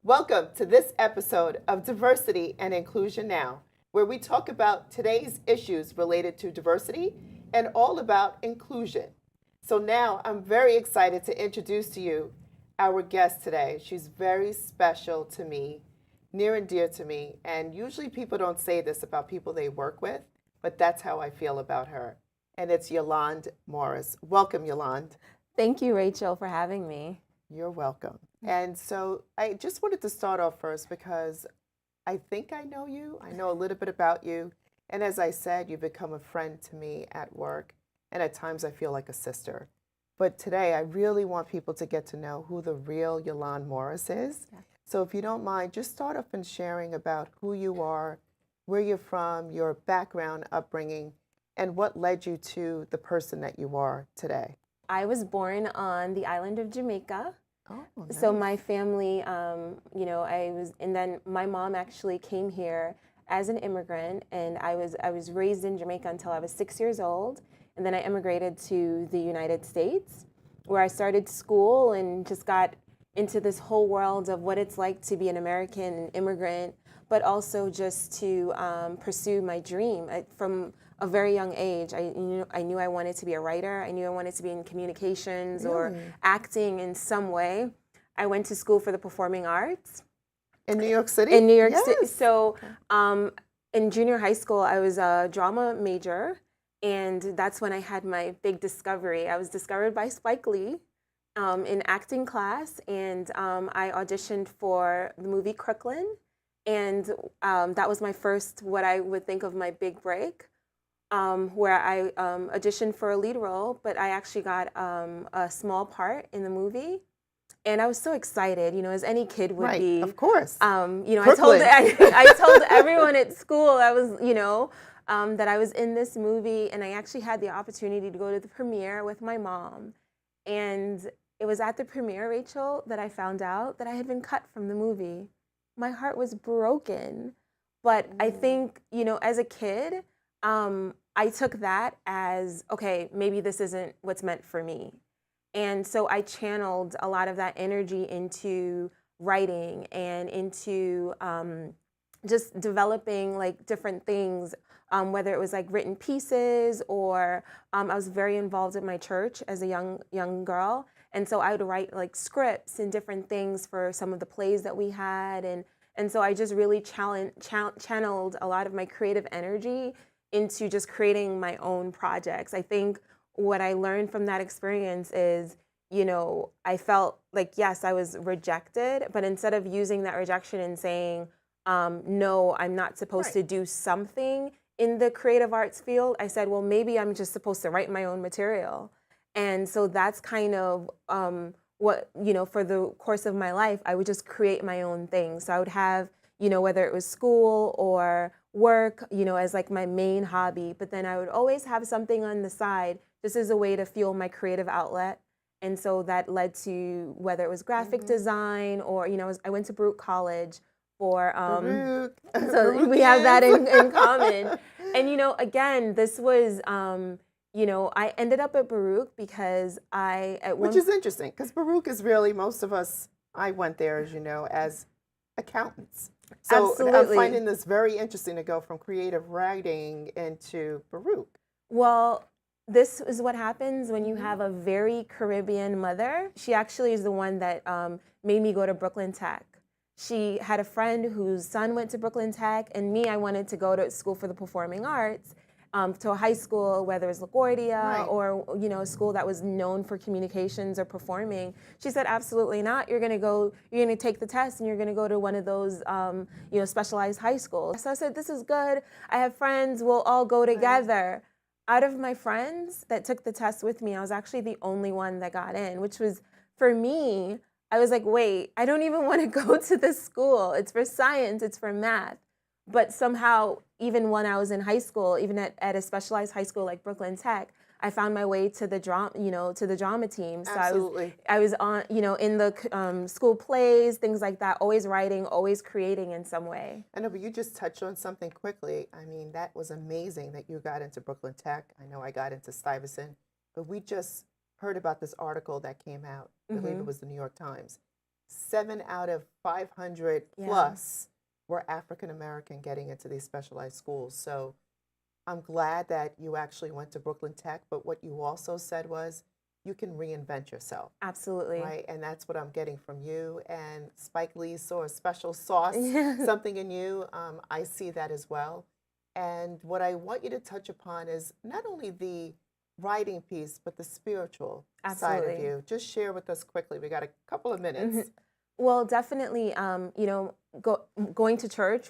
Welcome to this episode of Diversity and Inclusion Now, where we talk about today's issues related to diversity and all about inclusion. So now I'm very excited to introduce to you our guest today. She's very special to me, near and dear to me, and usually people don't say this about people they work with, but that's how I feel about her. And it's Yolande Morris. Welcome, Yolande. Thank you, Rachel, for having me. You're welcome. And so I just wanted to start off first because I think I know you. I know a little bit about you. And as I said, you've become a friend to me at work. And at times I feel like a sister. But today I really want people to get to know who the real Yolande Morris is. Yeah. So if you don't mind, just start off in sharing about who you are, where you're from, your background, upbringing, and what led you to the person that you are today. I was born on the island of Jamaica. Oh, nice. So my family, and then my mom actually came here as an immigrant, and I was raised in Jamaica until I was 6 years old, and then I immigrated to the United States, where I started school and just got into this whole world of what it's like to be an American immigrant, but also just to pursue my dream. From a very young age, I knew I wanted to be a writer. I knew I wanted to be in communications or acting in some way. I went to school for the performing arts. In New York City? In New York City. So in junior high school, I was a drama major, and that's when I had my big discovery. I was discovered by Spike Lee in acting class, and I auditioned for the movie Crooklyn, and that was my first, what I would think of my big break. Where I auditioned for a lead role, but I actually got a small part in the movie. And I was so excited, as any kid would be. Of course. I told everyone at school I was, that I was in this movie, and I actually had the opportunity to go to the premiere with my mom. And it was at the premiere, Rachel, that I found out that I had been cut from the movie. My heart was broken. But I think, as a kid, I took that as, okay, maybe this isn't what's meant for me. And so I channeled a lot of that energy into writing and into just developing like different things, whether it was like written pieces or I was very involved in my church as a young girl. And so I would write like scripts and different things for some of the plays that we had. And so I just really channeled a lot of my creative energy into just creating my own projects. I think what I learned from that experience is, I felt like, yes, I was rejected, but instead of using that rejection and saying, no, I'm not supposed to do something in the creative arts field, I said, well, maybe I'm just supposed to write my own material. And so that's kind of what, for the course of my life, I would just create my own things. So I would have, whether it was school or work, as like my main hobby, but then I would always have something on the side just as a way to fuel my creative outlet. And so that led to whether it was graphic design or, I went to Baruch College for, so we have that in common. And, again, this was, I ended up at Baruch because which is interesting because Baruch is really, most of us, I went there, as you know, as accountants. So Absolutely. I'm finding this very interesting to go from creative writing into Baruch. Well, this is what happens when you have a very Caribbean mother. She actually is the one that made me go to Brooklyn Tech. She had a friend whose son went to Brooklyn Tech, and me, I wanted to go to school for the performing arts. To a high school, whether it's LaGuardia or a school that was known for communications or performing. She said, absolutely not. You're going to take the test and you're going to go to one of those specialized high schools. So I said, this is good. I have friends. We'll all go together. Out of my friends that took the test with me, I was actually the only one that got in, which was, for me, I was like, wait, I don't even want to go to this school. It's for science. It's for math. But somehow, even when I was in high school, even at a specialized high school like Brooklyn Tech, I found my way to the drama team. So Absolutely. I was on, in the school plays, things like that, always writing, always creating in some way. I know, but you just touched on something quickly. I mean, that was amazing that you got into Brooklyn Tech. I know I got into Stuyvesant, but we just heard about this article that came out. I believe it was the New York Times. 7 out of 500 Yeah. plus were African American getting into these specialized schools. So I'm glad that you actually went to Brooklyn Tech, but what you also said was you can reinvent yourself, Absolutely. right? And that's what I'm getting from you. And Spike Lee saw a special sauce, Yeah. something in you. I see that as well. And what I want you to touch upon is not only the writing piece, but the spiritual side of Absolutely. you. Just share with us quickly. We got a couple of Mhm. minutes. Well, definitely, going to church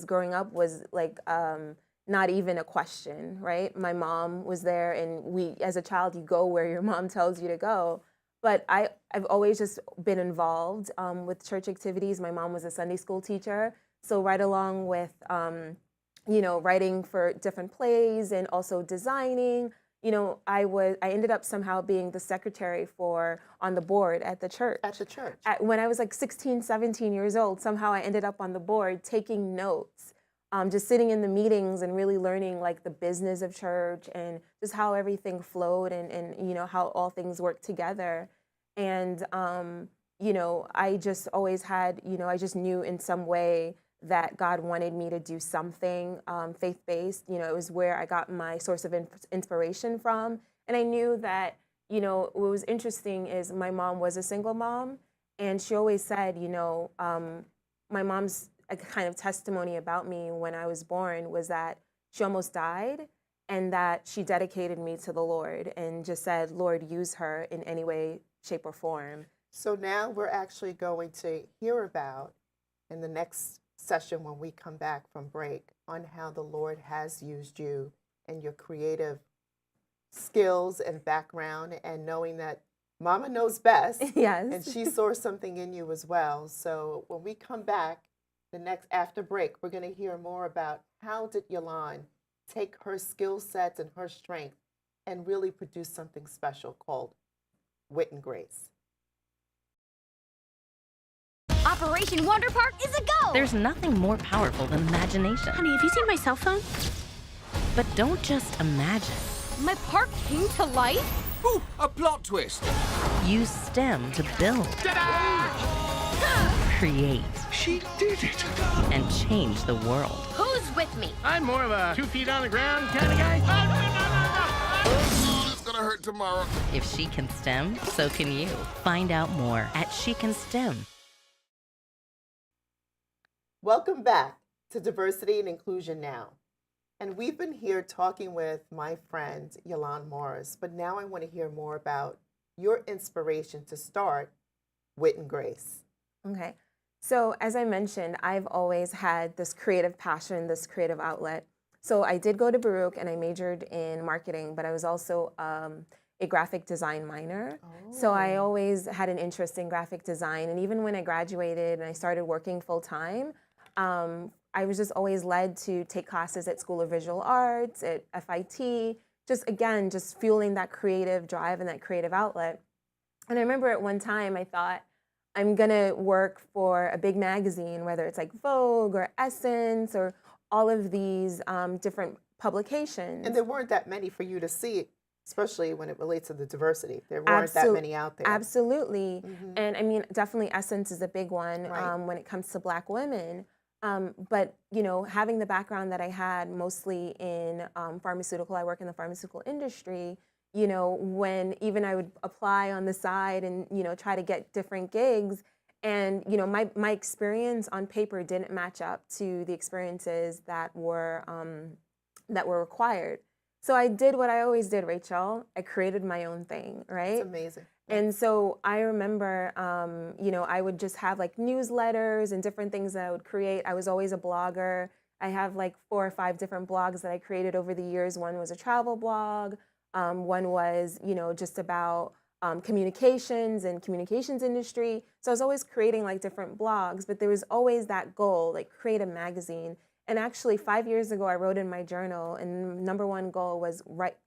growing up was like not even a question, right? My mom was there, and as a child, you go where your mom tells you to go. But I've always just been involved with church activities. My mom was a Sunday school teacher, so right along with, writing for different plays and also designing. I ended up somehow being the secretary on the board at the church. At the church. When I was like 16, 17 years old, somehow I ended up on the board taking notes, just sitting in the meetings and really learning like the business of church and just how everything flowed and how all things work together. And, I just always had, I just knew in some way that God wanted me to do something faith-based. It was where I got my source of inspiration from. And I knew that, what was interesting is my mom was a single mom, and she always said, my mom's a kind of testimony about me when I was born was that she almost died and that she dedicated me to the Lord and just said, Lord, use her in any way, shape, or form. So now we're actually going to hear about in the next session when we come back from break on how the Lord has used you and your creative skills and background, and knowing that Mama knows best. Yes. And she saw something in you as well. So when we come back the next after break, we're going to hear more about how did Yolande take her skill sets and her strength and really produce something special called Wit and Grace. Operation Wonder Park is a go! There's nothing more powerful than imagination. Honey, have you seen my cell phone? But don't just imagine. My park came to life? Ooh, a plot twist! Use STEM to build, create, She did it! and change the world. Who's with me? I'm more of a 2 feet on the ground kind of guy. It's gonna hurt tomorrow. If she can STEM, so can you. Find out more at She Can STEM. Welcome back to Diversity and Inclusion Now. And we've been here talking with my friend Yolande Morris, but now I want to hear more about your inspiration to start Wit and Grace. Okay. So as I mentioned, I've always had this creative passion, this creative outlet. So I did go to Baruch and I majored in marketing, but I was also a graphic design minor. So I always had an interest in graphic design. And even when I graduated and I started working full time, I was just always led to take classes at School of Visual Arts, at FIT, just fueling that creative drive and that creative outlet. And I remember at one time I thought, I'm gonna work for a big magazine, whether it's like Vogue or Essence or all of these different publications. And there weren't that many for you to see, especially when it relates to the diversity. There weren't that many out there. Absolutely. And I mean, definitely Essence is a big one Right. when it comes to Black women. But, having the background that I had mostly in pharmaceutical, I work in the pharmaceutical industry, when even I would apply on the side and, try to get different gigs. And, my experience on paper didn't match up to the experiences that were required. So I did what I always did, Rachel. I created my own thing, right? It's amazing. And so I remember, I would just have like newsletters and different things that I would create. I was always a blogger. I have like 4 or 5 different blogs that I created over the years. One was a travel blog. One was, just about communications and communications industry. So I was always creating like different blogs, but there was always that goal, like create a magazine. And actually 5 years ago, I wrote in my journal, and number one goal was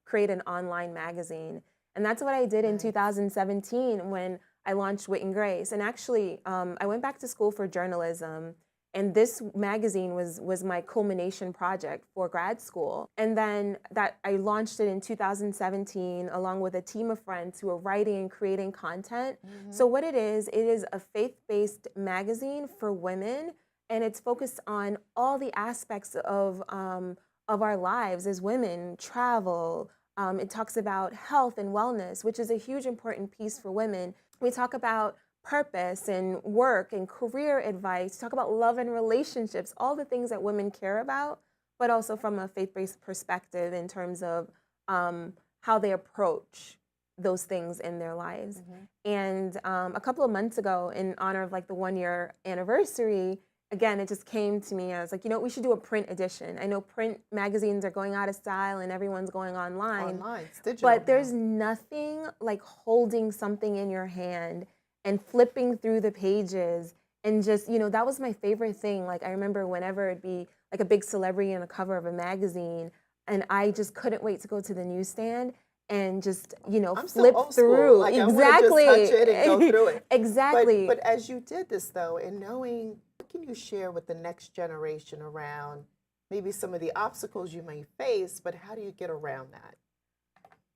create an online magazine. And that's what I did in 2017 when I launched Wit and Grace. And actually, I went back to school for journalism. And this magazine was my culmination project for grad school. And then that I launched it in 2017 along with a team of friends who were writing and creating content. So what it is a faith-based magazine for women, and it's focused on all the aspects of our lives as women, travel. It talks about health and wellness, which is a huge important piece for women. We talk about purpose and work and career advice, talk about love and relationships, all the things that women care about, but also from a faith-based perspective in terms of how they approach those things in their lives. And a couple of months ago, in honor of like the 1-year anniversary, again, it just came to me. I was like, you know, we should do a print edition. I know print magazines are going out of style and everyone's going online. Online, it's digital. But there's nothing like holding something in your hand and flipping through the pages and just, you know, that was my favorite thing. Like I remember whenever it'd be like a big celebrity on the cover of a magazine, and I just couldn't wait to go to the newsstand and just, you know, I'm flip so old through. school. Like, Exactly. I want to just touch it and go through it. Exactly. But as you did this though, and knowing, what can you share with the next generation around maybe some of the obstacles you may face, but how do you get around that?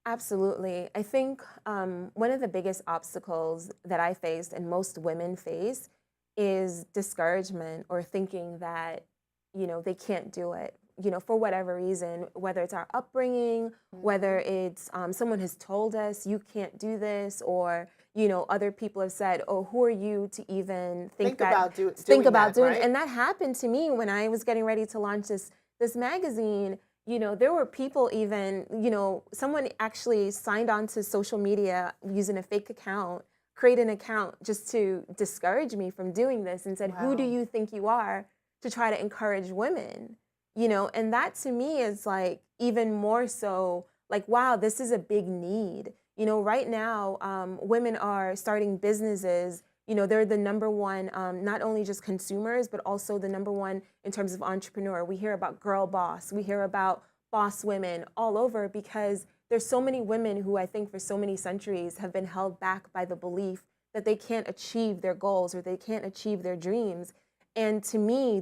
Absolutely. I think one of the biggest obstacles that I faced and most women face is discouragement or thinking that, you know, they can't do it, you know, for whatever reason, whether it's our upbringing, whether it's someone has told us you can't do this, or, you know, other people have said, oh, who are you to even think about doing it? right? And that happened to me when I was getting ready to launch this magazine. You know, there were people even, you know, someone actually signed on to social media using a fake account, create an account just to discourage me from doing this and said, who do you think you are to try to encourage women? You know, and that to me is like even more so like, wow, this is a big need. You know, right now, women are starting businesses. You know, they're the number one, not only just consumers, but also the number one in terms of entrepreneur. We hear about girl boss. We hear about boss women all over because there's so many women who I think for so many centuries have been held back by the belief that they can't achieve their goals or they can't achieve their dreams. And to me,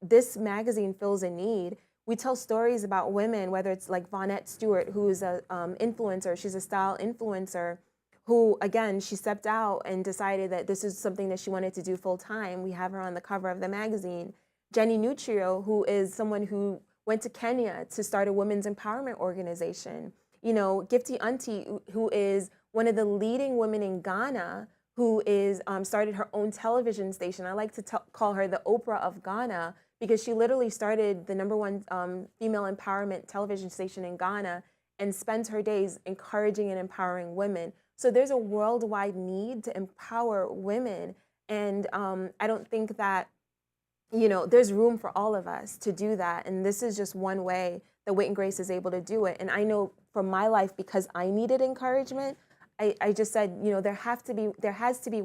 this magazine fills a need. We tell stories about women, whether it's like Vonette Stewart, who is a influencer. She's a style influencer who, again, she stepped out and decided that this is something that she wanted to do full time. We have her on the cover of the magazine. Jenny Nutrio, who is someone who went to Kenya to start a women's empowerment organization. You know, Gifty Auntie, who is one of the leading women in Ghana, who is started her own television station. I like to call her the Oprah of Ghana because she literally started the #1 female empowerment television station in Ghana and spends her days encouraging and empowering women. So there's a worldwide need to empower women. And I don't think that, you know, there's room for all of us to do that. And this is just one way that Weight and Grace is able to do it. And I know from my life, because I needed encouragement, I just said, you know, there has to be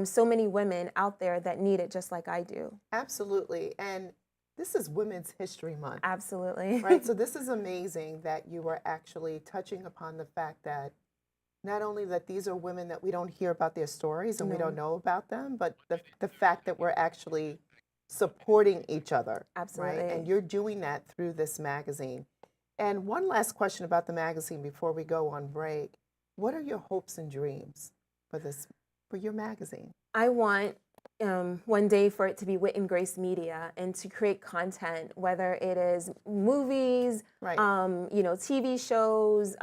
so many women out there that need it just like I do. Absolutely. And this is Women's History Month. Absolutely. Right. So this is amazing that you are actually touching upon the fact that not only that these are women that we don't hear about their stories and we don't know about them, but the fact that we're actually supporting each other. Absolutely. Right? And you're doing that through this magazine. And one last question about the magazine before we go on break. What are your hopes and dreams for your magazine? I want one day for it to be Wit and Grace Media and to create content, whether it is movies, Right. you know, TV shows,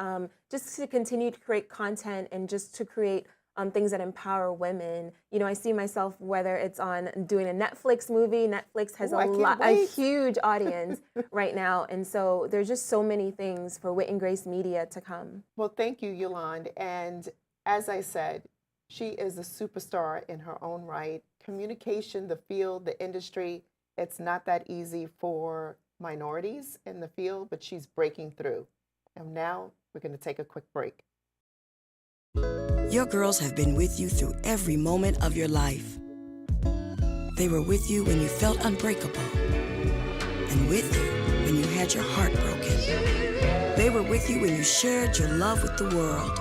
just to continue to create content and just to create things that empower women. You know, I see myself, whether it's on doing a Netflix movie. Netflix has a huge audience right now. And so there's just so many things for Wit and Grace Media to come. Well, thank you, Yolande. And as I said, she is a superstar in her own right. Communication, the field, the industry, it's not that easy for minorities in the field, but she's breaking through. And now we're going to take a quick break. Your girls have been with you through every moment of your life. They were with you when you felt unbreakable, and with you when you had your heart broken. They were with you when you shared your love with the world,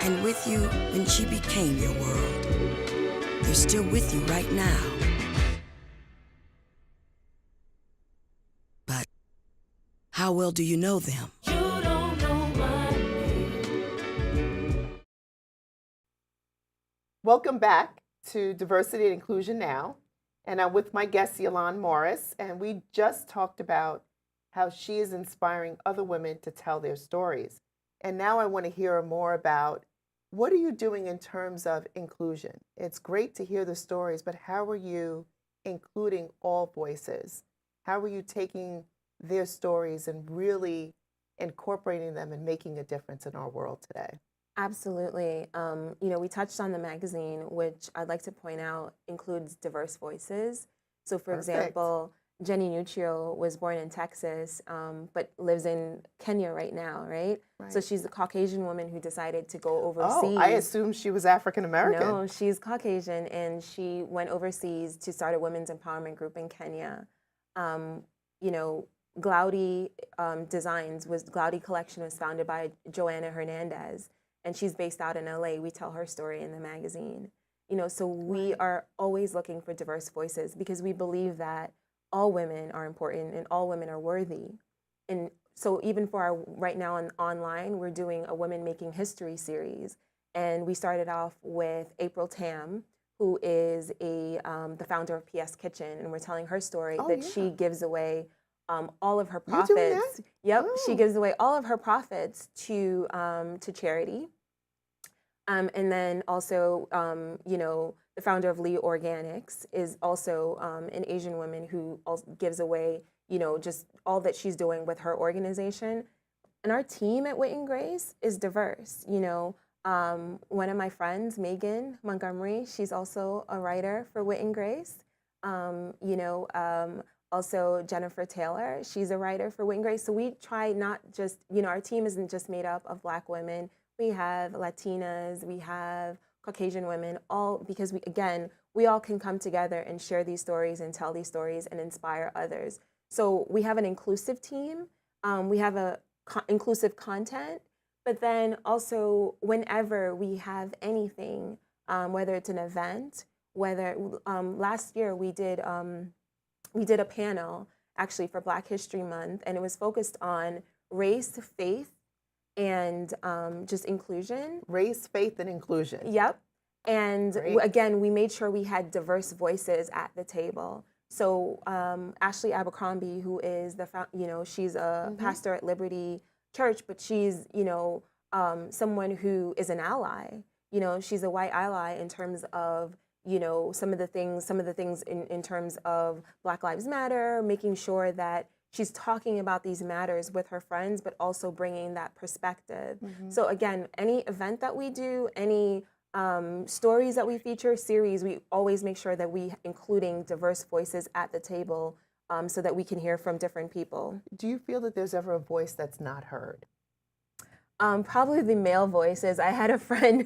and with you when she became your world. They're still with you right now. how well do you know them? Welcome back to Diversity and Inclusion Now. And I'm with my guest, Yolande Morris, and we just talked about how she is inspiring other women to tell their stories. And now I want to hear more about what are you doing in terms of inclusion? It's great to hear the stories, but how are you including all voices? How are you taking their stories and really incorporating them and making a difference in our world today? Absolutely. We touched on the magazine, which I'd like to point out includes diverse voices. So, for Perfect. example, Jenny Nuccio was born in Texas, but lives in Kenya right now, right? So Right. she's a Caucasian woman who decided to go Oh, overseas. I assumed she was African American. No, she's Caucasian, and she went overseas to start a women's empowerment group in Kenya. Um, Glaudy Glaudy Collection was founded by Joanna Hernandez, and she's based out in LA. We tell her story in the magazine. So we are always looking for diverse voices because we believe that all women are important and all women are worthy. And so even for our right now online, we're doing a Women Making History series. And we started off with April Tam, who is the founder of PS Kitchen, and we're telling her story that she gives away all of her You're doing that? profits. Yep, she Oh. gives away all of her profits to charity. And then also, the founder of Lee Organics is also an Asian woman who also gives away, just all that she's doing with her organization. And our team at Wit and Grace is diverse. One of my friends, Megan Montgomery, she's also a writer for Wit and Grace. Also Jennifer Taylor, she's a writer for Wit and Grace. So we try not just, our team isn't just made up of Black women. We have Latinas, we have Caucasian women, all because we all can come together and share these stories and tell these stories and inspire others. So we have an inclusive team. We have inclusive content, but then also whenever we have anything, whether it's an event, last year we did a panel actually for Black History Month, and it was focused on race, faith, and just inclusion. Race, faith, and inclusion. Yep. And Great. again, we made sure we had diverse voices at the table. So Ashley Abercrombie, who is she's a pastor at Liberty Church, but she's someone who is an ally. She's a white ally in terms of some of the things in terms of Black Lives Matter, making sure that she's talking about these matters with her friends, but also bringing that perspective. So again, any event that we do, any stories that we feature, series, we always make sure that we including diverse voices at the table so that we can hear from different people. Do you feel that there's ever a voice that's not heard? Probably the male voices. I had a friend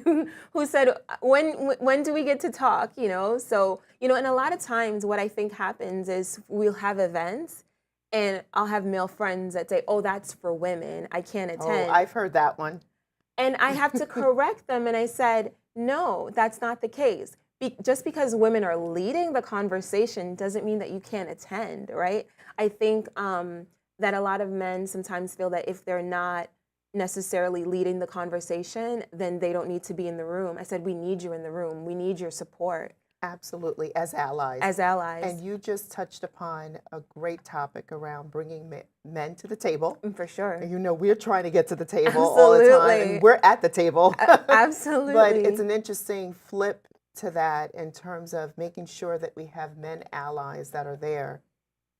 who said, when do we get to talk? So, and a lot of times what I think happens is we'll have events and I'll have male friends that say, oh, that's for women. I can't attend. Oh, I've heard that one. And I have to correct them. And I said, no, that's not the case. Just because women are leading the conversation doesn't mean that you can't attend, right? I think that a lot of men sometimes feel that if they're not necessarily leading the conversation, then they don't need to be in the room. I said, we need you in the room. We need your support. Absolutely, as allies. As allies. And you just touched upon a great topic around bringing men to the table. For sure. And we're trying to get to the table all the time, and we're at the table. Absolutely. But it's an interesting flip to that in terms of making sure that we have men allies that are there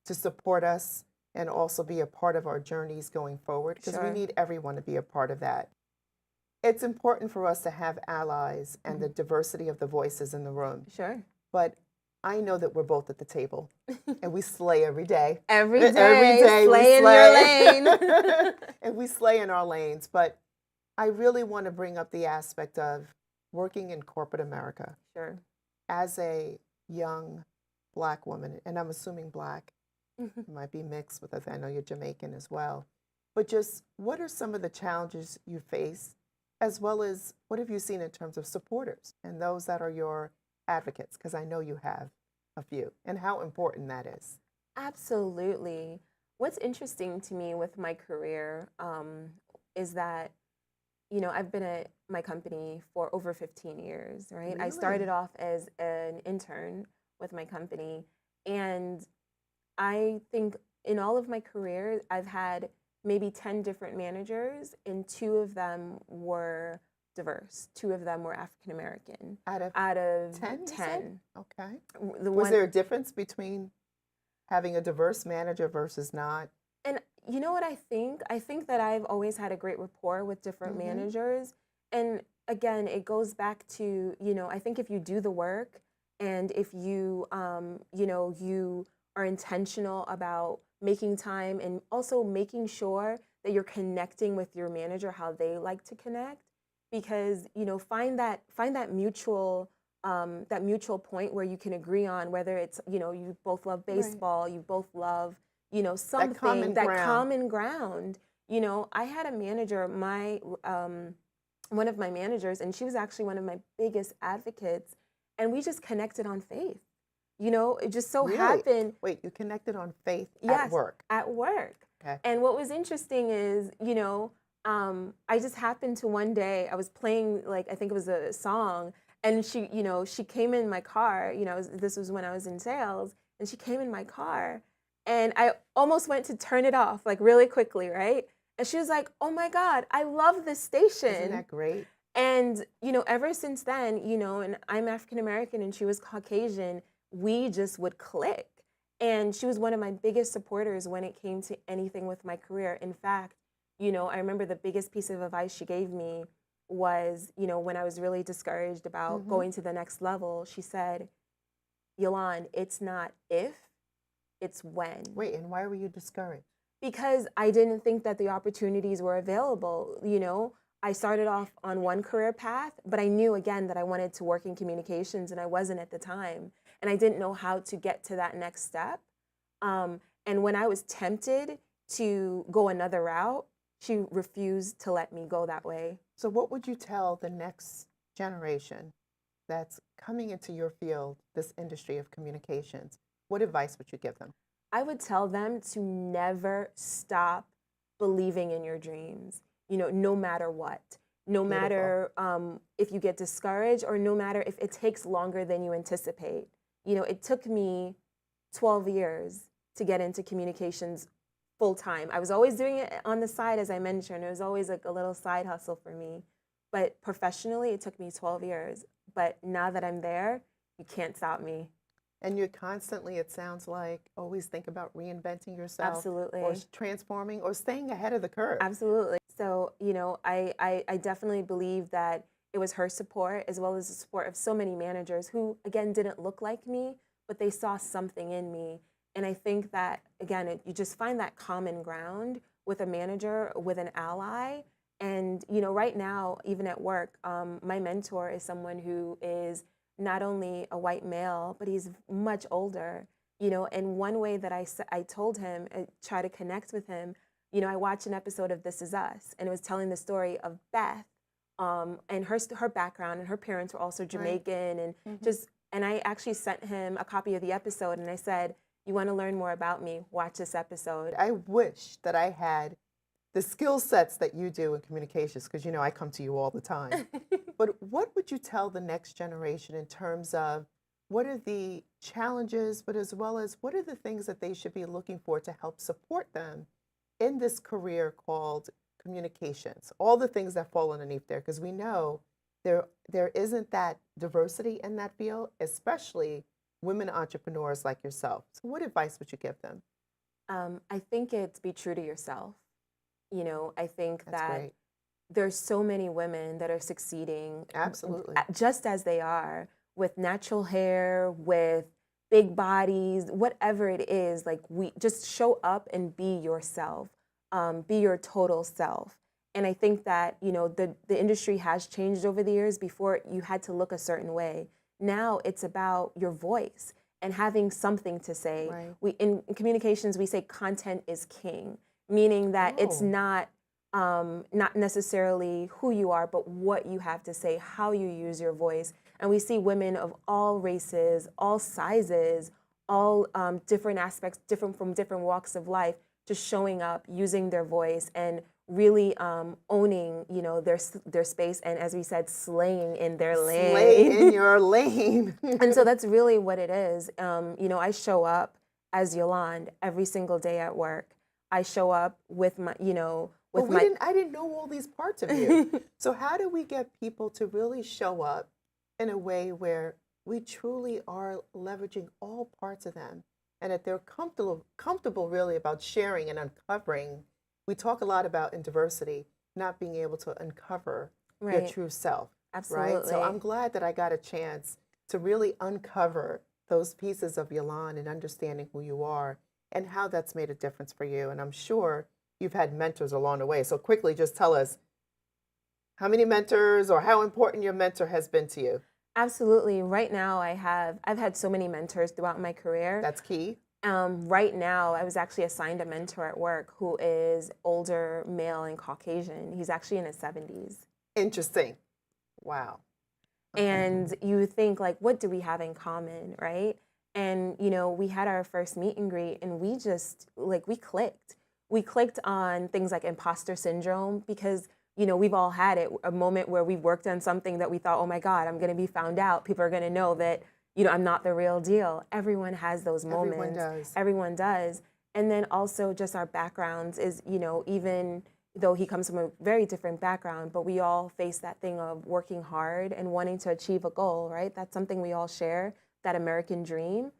to support us and also be a part of our journeys going forward, because we need everyone to be a part of that. It's important for us to have allies and the diversity of the voices in the room. Sure. But I know that we're both at the table and we slay every day. Every day. Every day slay in your lane. And we slay in our lanes. But I really want to bring up the aspect of working in corporate America. Sure. As a young Black woman, and I'm assuming Black, it might be mixed with, I know you're Jamaican as well. But just what are some of the challenges you face, as well as what have you seen in terms of supporters and those that are your advocates? Because I know you have a few, and how important that is. Absolutely. What's interesting to me with my career is that, you know, I've been at my company for over 15 years, right? I started Really? off as an intern with my company, and I think in all of my career, I've had maybe 10 different managers, and two of them were diverse. Two of them were African American Out of out of 10, you said? 10. Okay. The Was one, there a difference between having a diverse manager versus not? and you know what I think? I think that I've always had a great rapport with different Mm-hmm. managers. And again, it goes back to, you know, I think if you do the work and if you, you know, you are intentional about making time and also making sure that you're connecting with your manager how they like to connect, because, you know, find that mutual point where you can agree on whether it's, you know, you both love Right. baseball, you both love, you know, That something, common that ground. common ground. You know, I had a manager, one of my managers, and she was actually one of my biggest advocates, and we just connected on faith. You know, it just so Really? happened. Wait, you connected on faith at Yes, work. at work. Okay. And what was interesting is, you know, I just happened to one day, I was playing, like, I think it was a song, and she, you know, she came in my car, you know, this was when I was in sales, and she came in my car, and I almost went to turn it off, like, really quickly, right? And she was like, "Oh my God, I love this station." Isn't that great? And, you know, ever since then, you know, and I'm African American and she was Caucasian, we just would click. And she was one of my biggest supporters when it came to anything with my career. In fact, you know, I remember the biggest piece of advice she gave me was, you know, when I was really discouraged about Mm-hmm. going to the next level, she said, "Yolande, it's not if, it's when." Wait, and why were you discouraged? Because I didn't think that the opportunities were available. You know, I started off on one career path, but I knew again that I wanted to work in communications and I wasn't at the time. And I didn't know how to get to that next step. And when I was tempted to go another route, she refused to let me go that way. So, what would you tell the next generation that's coming into your field, this industry of communications? What advice would you give them? I would tell them to never stop believing in your dreams, you know, no matter what. No Beautiful. matter if you get discouraged or no matter if it takes longer than you anticipate. You know, it took me 12 years to get into communications full time. I was always doing it on the side, as I mentioned. It was always like a little side hustle for me. But professionally, it took me 12 years. But now that I'm there, you can't stop me. And you're constantly, it sounds like, always think about reinventing yourself. Absolutely. Or transforming or staying ahead of the curve. Absolutely. So, you know, I definitely believe that it was her support as well as the support of so many managers who, again, didn't look like me, but they saw something in me. And I think that, again, you just find that common ground with a manager, with an ally. And, you know, right now, even at work, my mentor is someone who is not only a white male, but he's much older, you know, and one way that I told him, try to connect with him, you know, I watched an episode of This Is Us, and it was telling the story of Beth, and her background, and her parents were also Jamaican, and and I actually sent him a copy of the episode, and I said, "You want to learn more about me? Watch this episode." I wish that I had the skill sets that you do in communications, because, you know, I come to you all the time. But what would you tell the next generation in terms of what are the challenges, but as well as what are the things that they should be looking for to help support them in this career called communications? All the things that fall underneath there, because we know there isn't that diversity in that field, especially women entrepreneurs like yourself. So what advice would you give them? I think it's be true to yourself. You know, I think That's that great. there's so many women that are succeeding Absolutely. just as they are, with natural hair, with big bodies, whatever it is. Like, we just show up and be yourself, be your total self. And I think that, you know, the industry has changed over the years. Before, you had to look a certain way. Now it's about your voice and having something to say. Right. In communications, we say content is king, meaning that it's Oh. not necessarily who you are, but what you have to say, how you use your voice. And we see women of all races, all sizes, all different aspects, different from different walks of life, just showing up, using their voice, and really owning, their space, and as we said, slaying in their lane. Slay in your lane. And so that's really what it is. I show up as Yolande every single day at work. I show up with my, But I didn't know all these parts of you. So how do we get people to really show up in a way where we truly are leveraging all parts of them, and that they're comfortable really about sharing and uncovering? We talk a lot about in diversity, not being able to uncover your Right. true self. Absolutely. Right? So I'm glad that I got a chance to really uncover those pieces of Yolande and understanding who you are and how that's made a difference for you. And I'm sure you've had mentors along the way. So quickly, just tell us how many mentors or how important your mentor has been to you. Absolutely. Right now, I've had so many mentors throughout my career. That's key. Right now, I was actually assigned a mentor at work who is older, male, and Caucasian. He's actually in his 70s. Interesting. Wow. And you think, like, what do we have in common, right? And, we had our first meet and greet, and we just, we clicked. We clicked on things like imposter syndrome because, we've all had it, a moment where we worked on something that we thought, oh my God, I'm going to be found out. People are going to know that, I'm not the real deal. Everyone has those moments. Everyone does. Everyone does. And then also just our backgrounds is, even though he comes from a very different background, but we all face that thing of working hard and wanting to achieve a goal, right? That's something we all share, that American dream.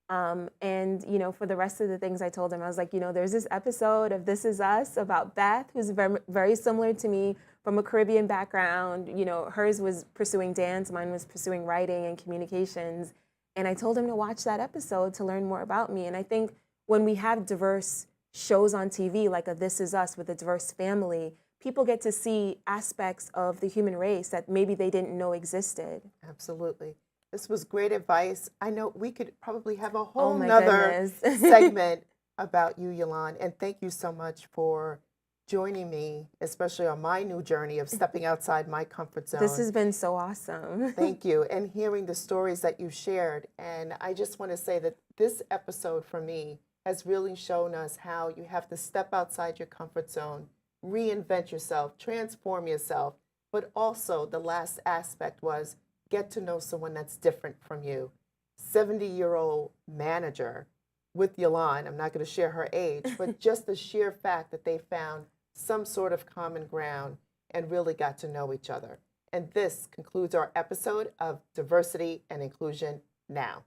And, for the rest of the things I told him, I was like, there's this episode of This Is Us about Beth, who's very, very similar to me from a Caribbean background. Hers was pursuing dance, mine was pursuing writing and communications. And I told him to watch that episode to learn more about me. And I think when we have diverse shows on TV, like a This Is Us with a diverse family, people get to see aspects of the human race that maybe they didn't know existed. Absolutely. This was great advice. I know we could probably have a whole Oh my nother goodness. segment about you, Yolande. And thank you so much for joining me, especially on my new journey of stepping outside my comfort zone. This has been so awesome. Thank you. And hearing the stories that you shared. And I just want to say that this episode for me has really shown us how you have to step outside your comfort zone, reinvent yourself, transform yourself. But also the last aspect was get to know someone that's different from you. 70-year-old manager with Yolande, I'm not going to share her age, but just the sheer fact that they found some sort of common ground and really got to know each other. And this concludes our episode of Diversity and Inclusion Now.